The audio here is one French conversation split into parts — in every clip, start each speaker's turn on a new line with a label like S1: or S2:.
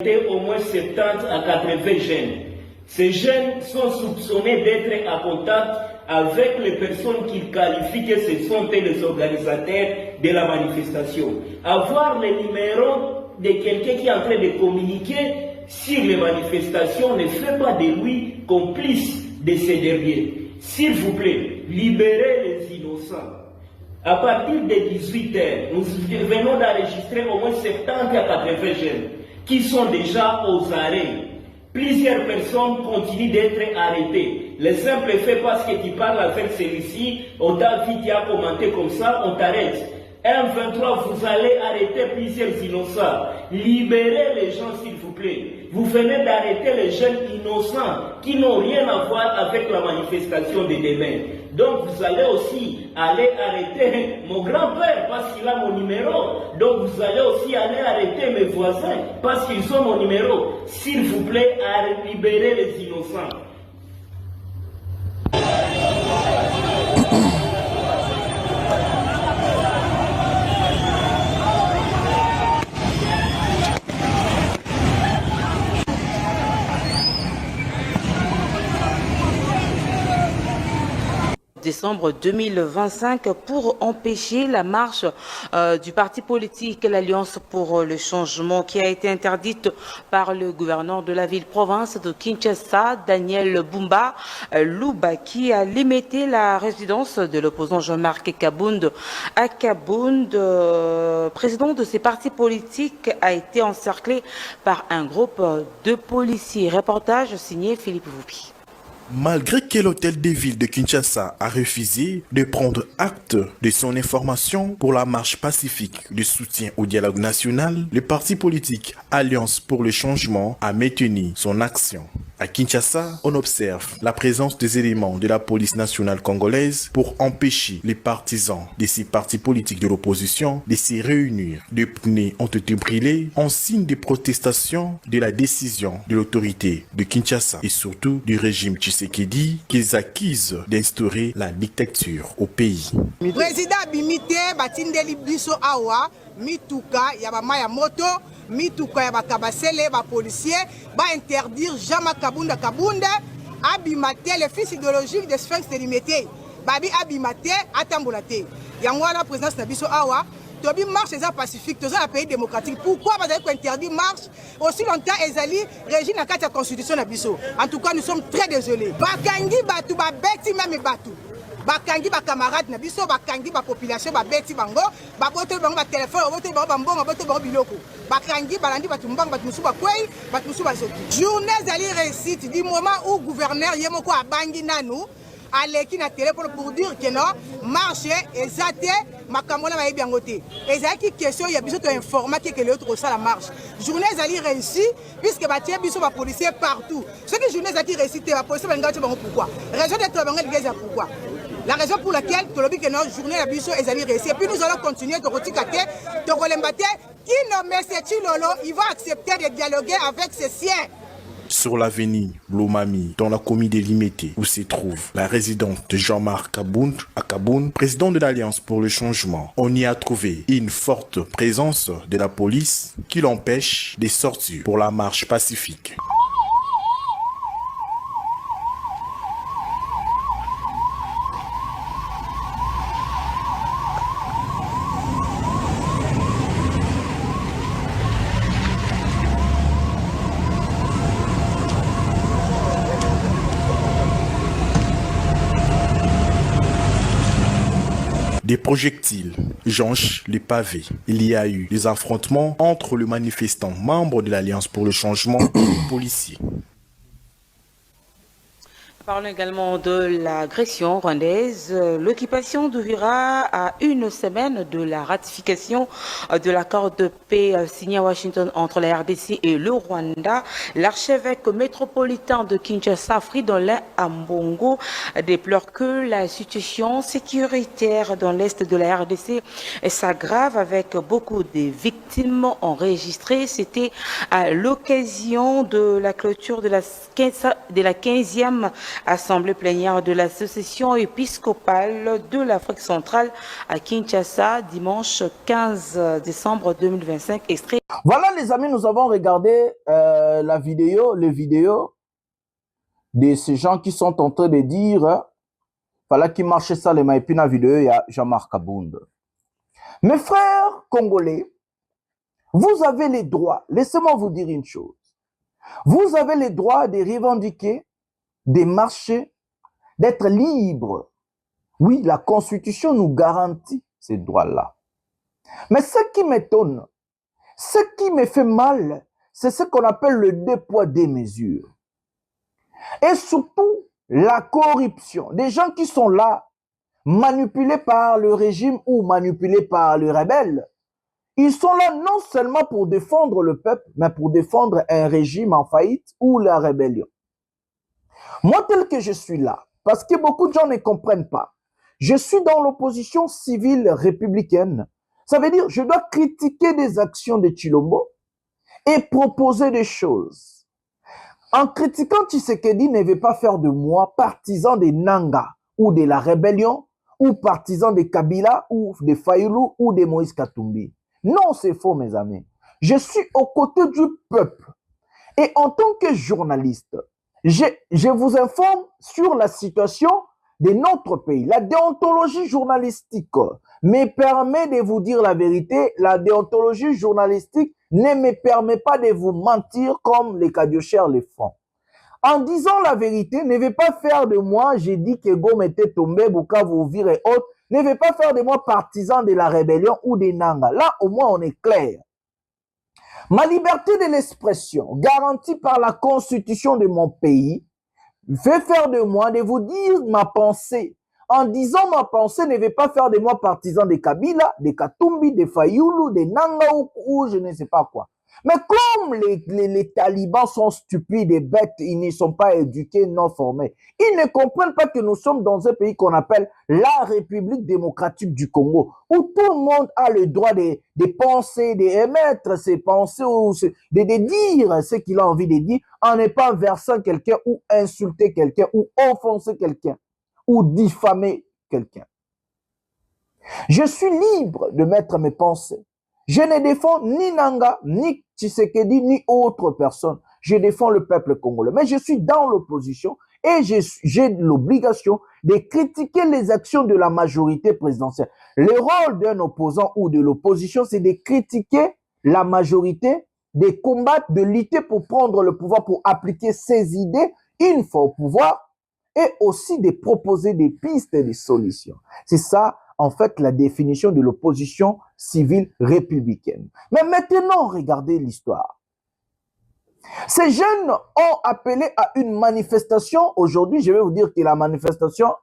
S1: Au moins 70 à 80 jeunes. Ces jeunes sont soupçonnés d'être en contact avec les personnes qu'ils qualifient que ce sont les organisateurs de la manifestation. Avoir le numéro de quelqu'un qui est en train de communiquer sur les manifestations ne fait pas de lui complice de ces derniers. S'il vous plaît, libérez les innocents. À partir de 18h, nous venons d'enregistrer au moins 70 à 80 jeunes qui sont déjà aux arrêts. Plusieurs personnes continuent d'être arrêtées. Le simple fait parce que tu parles avec celui-ci, on t'a vite commenté comme ça, on t'arrête. M23, vous allez arrêter plusieurs innocents. Libérez les gens, s'il vous plaît. Vous venez d'arrêter les jeunes innocents qui n'ont rien à voir avec la manifestation de demain. Donc vous allez aussi aller arrêter mon grand-père parce qu'il a mon numéro. Donc vous allez aussi aller arrêter mes voisins parce qu'ils ont mon numéro. S'il vous plaît, libérez les innocents.
S2: Décembre 2025 pour empêcher la marche du parti politique l'Alliance pour le changement qui a été interdite par le gouverneur de la ville-province de Kinshasa, Daniel Bumba Luba, qui a limité la résidence de l'opposant Jean-Marc Kabound à Kabound. Président de ces partis politiques a été encerclé par un groupe de policiers. Reportage signé Philippe Voupi.
S3: Malgré que l'hôtel de ville de Kinshasa a refusé de prendre acte de son information pour la marche pacifique de soutien au dialogue national, le parti politique Alliance pour le changement a maintenu son action. À Kinshasa, on observe la présence des éléments de la police nationale congolaise pour empêcher les partisans de ces partis politiques de l'opposition de se réunir. Des pneus ont été brûlés en signe de protestation de la décision de l'autorité de Kinshasa et surtout du régime Tshisekedi qu'ils accusent d'instaurer la dictature au pays.
S4: Président Bimité Batindeli Biso Awa mituka ya ba maya moto mituka ya bakabasele ba policier ba interdire Jean-Marc Kabound abimate le fils idéologique de Sphinx de Limité babi abimate atambulate yango la présidence na biso awa tobi marche eza pacifique toza na pays démocratique pourquoi bazali ko interdire marche aussi longtemps ezali régime na kati ya constitution na biso. En tout cas nous sommes très désolés bakangi batu ba beti même batu bakangi ba camarades na biso bakangi ba population ba beti bango ba boto bango ba téléphone ba boto bango ba mbongo ba boto bango biloko bakangi balandi batu mbanga batu musu ba kwei batu musu ba zoki journée zali réussite du moment où gouverneur yemoko abangi nanu aleki na téléphone pour dire que non marche ezate makamona ba yebi angote ezaki question ya biso to informer que l'autre ça la marche journée zali réussi puisque batie biso ba policiers partout ce que journée zali réussi te ba policiers bangati bango pourquoi raison d'être bango ligeza pourquoi. La raison pour laquelle que notre journée à Bisso est allée réussir. Et puis nous allons continuer de reticate, de relembate. Qui nomme ce Lolo, il va accepter de dialoguer avec ses siens.
S3: Sur l'avenue Lomami, dans la commune de Limité, où se trouve la résidence de Jean-Marc Kabound à Kabound, président de l'Alliance pour le changement, on y a trouvé une forte présence de la police qui l'empêche de sortir pour la marche pacifique. Des projectiles jonchent les pavés. Il y a eu des affrontements entre les manifestants membres de l'Alliance pour le changement et les policiers.
S2: Parlons également de l'agression rwandaise. L'occupation durera à une semaine de la ratification de l'accord de paix signé à Washington entre la RDC et le Rwanda. L'archevêque métropolitain de Kinshasa, Fridolin Ambongo, déplore que la situation sécuritaire dans l'est de la RDC s'aggrave avec beaucoup de victimes enregistrées. C'était à l'occasion de la clôture de la 15e Assemblée plénière de l'association épiscopale de l'Afrique centrale à Kinshasa, dimanche 15 décembre 2025, extrait.
S5: Voilà les amis, nous avons regardé les vidéos de ces gens qui sont en train de dire voilà qui marche ça les maïpina vidéo, il y a Jean-Marc Kabound. Mes frères congolais, vous avez les droits, laissez-moi vous dire une chose. Vous avez les droits de revendiquer, de marcher, d'être libre. Oui, la Constitution nous garantit ces droits-là. Mais ce qui m'étonne, ce qui me fait mal, c'est ce qu'on appelle le deux poids, deux mesures. Et surtout, la corruption. Des gens qui sont là, manipulés par le régime ou manipulés par les rebelles. Ils sont là non seulement pour défendre le peuple, mais pour défendre un régime en faillite ou la rébellion. Moi, tel que je suis là, parce que beaucoup de gens ne comprennent pas, je suis dans l'opposition civile républicaine. Ça veut dire je dois critiquer des actions de Tshilombo et proposer des choses. En critiquant Tshisekedi, ne veut pas faire de moi partisan des Nanga ou de la rébellion ou partisan de Kabila ou de Fayoulou ou de Moïse Katumbi. Non, c'est faux, mes amis. Je suis aux côtés du peuple. Et en tant que journaliste, je vous informe sur la situation de notre pays. La déontologie journalistique me permet de vous dire la vérité. La déontologie journalistique ne me permet pas de vous mentir comme les cadiochers le font. En disant la vérité, ne veut pas faire de moi, j'ai dit que Goma était tombé, Bukavu, Uvira et autres, ne veut pas faire de moi partisan de la rébellion ou des Nanga. Là, au moins, on est clair. Ma liberté de l'expression, garantie par la constitution de mon pays, fait faire de moi, de vous dire ma pensée. En disant ma pensée, ne veut pas faire de moi partisan de Kabila, de Katumbi, de Fayoulou, de Nanga ou je ne sais pas quoi. Mais comme les talibans sont stupides et bêtes, ils ne sont pas éduqués, non formés. Ils ne comprennent pas que nous sommes dans un pays qu'on appelle la République démocratique du Congo, où tout le monde a le droit de penser, d'émettre ses pensées, ou de dire ce qu'il a envie de dire, en ne pas versant quelqu'un ou insulter quelqu'un ou offenser quelqu'un ou diffamer quelqu'un. Je suis libre de mettre mes pensées. Je ne défends ni Nanga, ni Tshisekedi, ni autre personne. Je défends le peuple congolais. Mais je suis dans l'opposition et j'ai l'obligation de critiquer les actions de la majorité présidentielle. Le rôle d'un opposant ou de l'opposition, c'est de critiquer la majorité, de combattre, de lutter pour prendre le pouvoir, pour appliquer ses idées une fois au pouvoir et aussi de proposer des pistes et des solutions. C'est ça, en fait, la définition de l'opposition civile républicaine. Mais maintenant, regardez l'histoire. Ces jeunes ont appelé à une manifestation. Aujourd'hui, je vais vous dire que la manifestation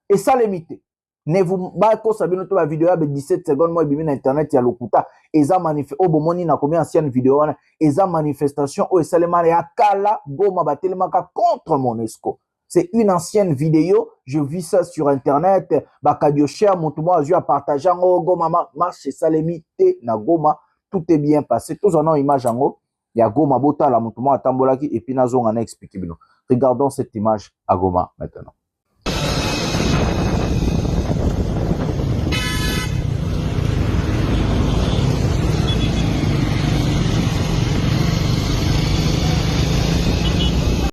S5: est ça limitée. Ne vous bako sabino to la vidéo avec 17 secondes moi bimi na internet ya lokuta eza manifestation obomoni na combien ancienne vidéo wana eza manifestation o esalema ya kala Goma batelemaka contre Monesco. C'est une ancienne vidéo, je vis ça sur internet, Bakadiocher, Montouma, je partage en Goma, marche salemité na Goma, tout est bien passé. Tous en ont image en haut, il y a Goma Bota, la Montouma, Tambolaki, et puis Nazon en a expliqué. Regardons cette image à Goma maintenant.